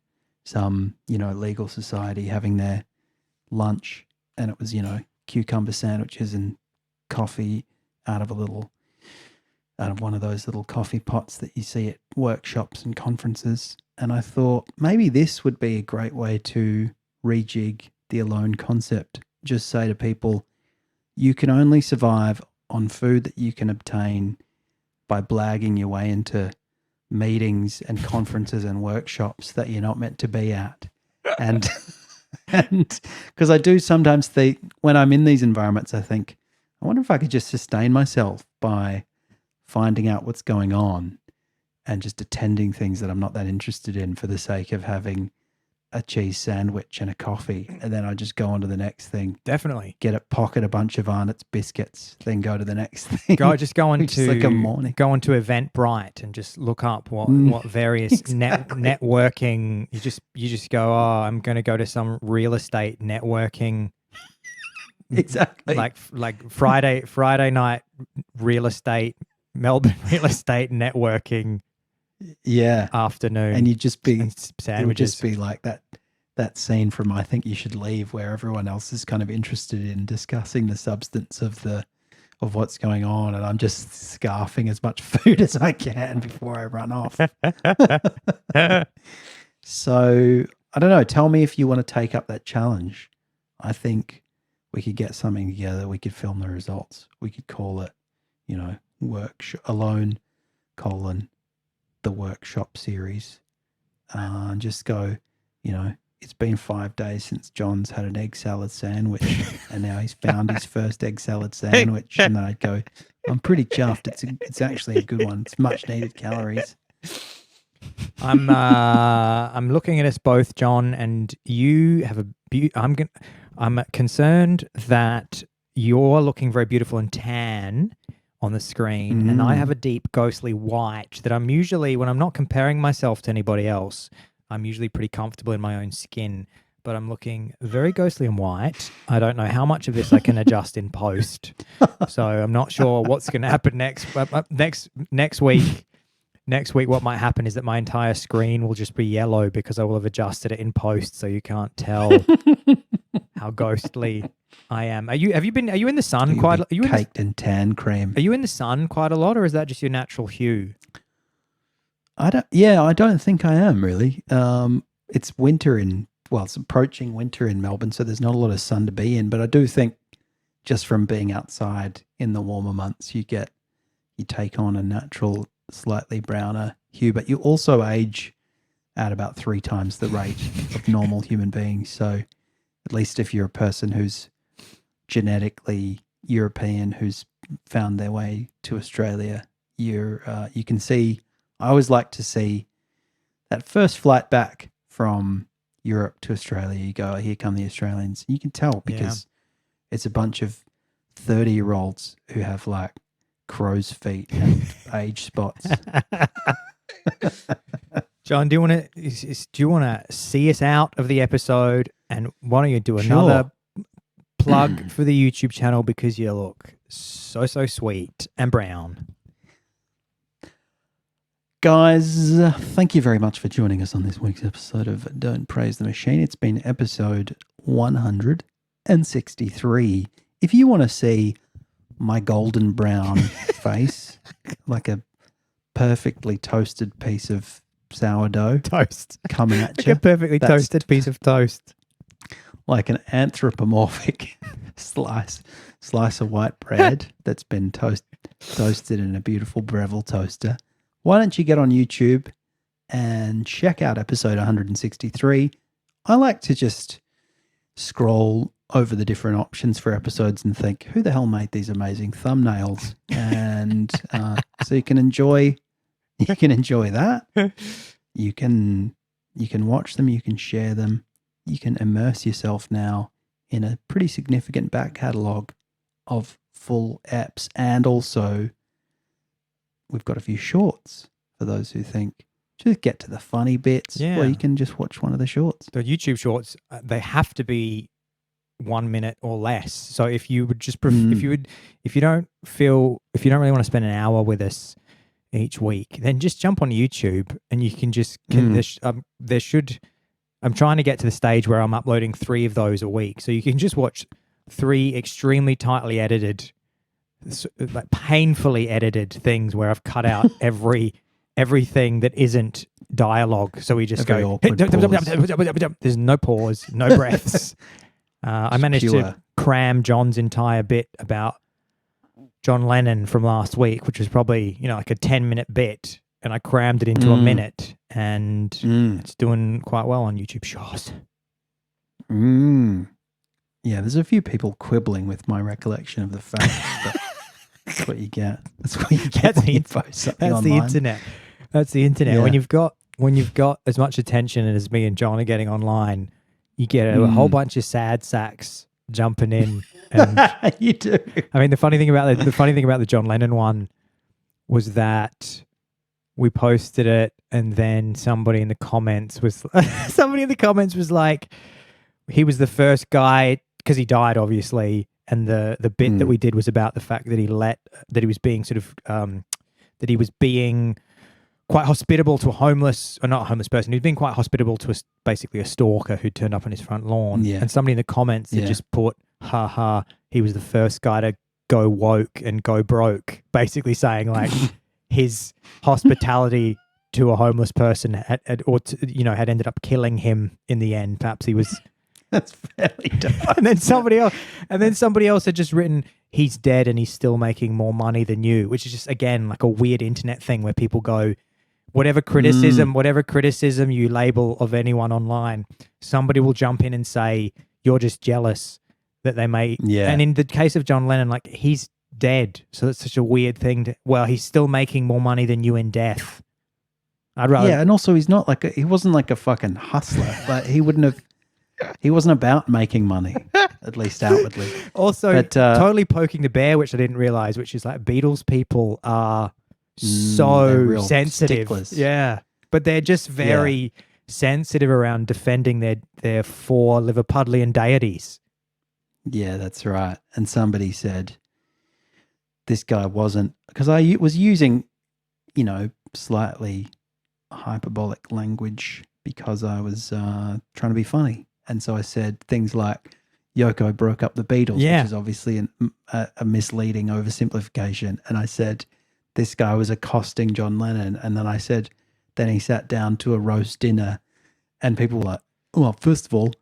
some, legal society having their lunch. And it was, cucumber sandwiches and coffee out of one of those little coffee pots that you see at workshops and conferences. And I thought maybe this would be a great way to rejig the alone concept. Just say to people, you can only survive on food that you can obtain by blagging your way into meetings and conferences and workshops that you're not meant to be at. And because I do sometimes think when I'm in these environments, I think, I wonder if I could just sustain myself by finding out what's going on and just attending things that I'm not that interested in for the sake of having a cheese sandwich and a coffee, and then I just go on to the next thing. Definitely. Pocket a bunch of Arnott's biscuits, then go to the next thing. Go on to like a morning. Go onto Eventbrite and just look up what various networking. You just go, oh, I'm going to go to some real estate networking. Exactly. Like Friday night real estate, Melbourne real estate networking. Yeah, afternoon, and you'd just be sandwiches. It would just be like that scene from I Think You Should Leave, where everyone else is kind of interested in discussing the substance of what's going on, and I'm just scarfing as much food as I can before I run off. So I don't know. Tell me if you want to take up that challenge. I think we could get something together. We could film the results. We could call it, alone, the workshop series, and just go, it's been 5 days since John's had an egg salad sandwich and now he's found his first egg salad sandwich. And then I'd go, I'm pretty chuffed. It's actually a good one. It's much needed calories. I'm looking at us both, John, and you have I'm concerned that you're looking very beautiful and tan on the screen, and I have a deep ghostly white that I'm usually, when I'm not comparing myself to anybody else, I'm usually pretty comfortable in my own skin. but I'm looking very ghostly and white. I don't know how much of this I can adjust in post, so I'm not sure what's going to happen next. Next week. Next week, what might happen is that my entire screen will just be yellow because I will have adjusted it in post, so you can't tell how ghostly I am. Are you in the sun quite? Are you caked in tan cream? Are you in the sun quite a lot, or is that just your natural hue? I don't think I am really. It's winter it's approaching winter in Melbourne, so there's not a lot of sun to be in. But I do think just from being outside in the warmer months, you take on a natural, slightly browner hue, but you also age at about 3 times the rate of normal human beings. So at least if you're a person who's genetically European, who's found their way to Australia, you can see, I always like to see that first flight back from Europe to Australia. You go, here come the Australians. You can tell because it's a bunch of 30-year-olds who have like crow's feet and age spots. John, do you want to see us out of the episode, and why don't you do another plug for the YouTube channel because you look so sweet and brown. Guys, thank you very much for joining us on this week's episode of Don't Praise the Machine. It's been episode 163. If you want to see my golden brown face, like a perfectly toasted piece of sourdough toast coming at like you. A perfectly toasted piece of toast. Like an anthropomorphic slice of white bread that's been toasted in a beautiful Breville toaster. Why don't you get on YouTube and check out episode 163? I like to just scroll over the different options for episodes and think, who the hell made these amazing thumbnails? And so you can enjoy that. You can watch them, you can share them, you can immerse yourself now in a pretty significant back catalogue of full eps, and also we've got a few shorts for those who think just get to the funny bits. Yeah. Or you can just watch one of the shorts. The YouTube shorts, they have to be 1 minute or less. So if you would just if you don't really want to spend an hour with us each week, then just jump on YouTube and you can just I'm trying to get to the stage where I'm uploading 3 of those a week, so you can just watch 3 extremely tightly edited, like painfully edited things where I've cut out everything that isn't dialogue. So we just go, there's no pause, no breaths. I managed to cram John's entire bit about John Lennon from last week, which was probably, like a 10-minute bit, and I crammed it into a minute, and it's doing quite well on YouTube Shorts. Yeah, there's a few people quibbling with my recollection of the facts, but that's what you get. That's what you get. That's the internet. That's the internet. Yeah. When you've got as much attention as me and John are getting online, you get a whole bunch of sad sacks jumping in. And you do. I mean, the funny thing about the John Lennon one was that we posted it, and then somebody in the comments was like, he was the first guy, because he died obviously, and the bit that we did was about the fact that he was being quite hospitable to not a homeless person. He was being quite hospitable to basically a stalker who turned up on his front lawn. Yeah. And somebody in the comments had just put, he was the first guy to go woke and go broke, basically saying like his hospitality to a homeless person had ended up killing him in the end. Perhaps he was. That's fairly dark. And then somebody else had just written, he's dead and he's still making more money than you, which is just, again, like a weird internet thing where people go, whatever criticism you label of anyone online, somebody will jump in and say, you're just jealous that they may. Yeah. And in the case of John Lennon, like, he's dead. So that's such a weird thing he's still making more money than you in death. I'd rather. Yeah. And also he wasn't like a fucking hustler. Like he wasn't about making money, at least outwardly. Also, totally poking the bear, which I didn't realize, which is like Beatles people are so sensitive. Sticklers. Yeah. But they're just very, sensitive around defending their four Liverpudlian deities. Yeah, that's right. And somebody said this guy wasn't, because I was using, slightly hyperbolic language because I was trying to be funny. And so I said things like Yoko broke up the Beatles, which is obviously a misleading oversimplification. And I said this guy was accosting John Lennon. And then I said, then he sat down to a roast dinner and people were like, well, first of all,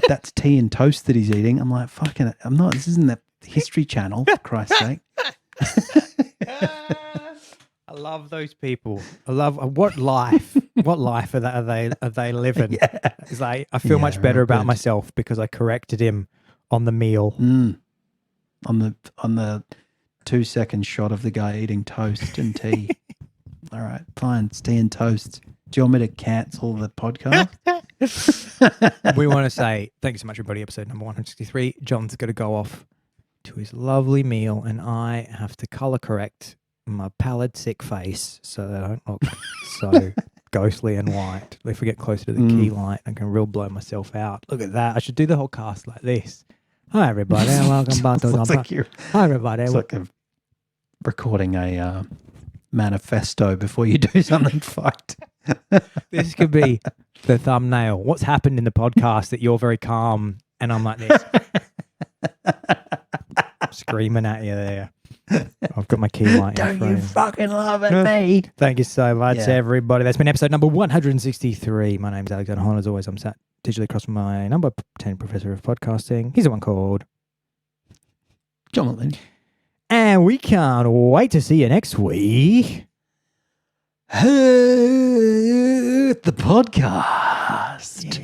that's tea and toast that he's eating. I'm like, fucking, I'm not, this isn't the History Channel, for Christ's sake. I love those people. I love what life are they living? Yeah. It's like I feel much better about myself because I corrected him on the meal. On the 2-second shot of the guy eating toast and tea. All right, fine, it's tea and toast. Do you want me to cancel the podcast? We want to say thanks so much, everybody. Episode number 163. John's going to go off to his lovely meal, and I have to color correct my pallid, sick face so that I don't look so ghostly and white. If we get closer to the key light, I can real blow myself out. Look at that. I should do the whole cast like this. Hi, everybody. And welcome back to Hi, everybody. It's like recording a manifesto before you do something fucked. This could be the thumbnail. What's happened in the podcast that you're very calm and I'm like this? Screaming at you there. I've got my key light. Don't you fucking love it, me? Thank you so much, everybody. That's been episode number 163. My name's Alexander Holland. As always, I'm sat digitally across from my number 10 professor of podcasting. He's the one called John Mullin. And we can't wait to see you next week. The podcast.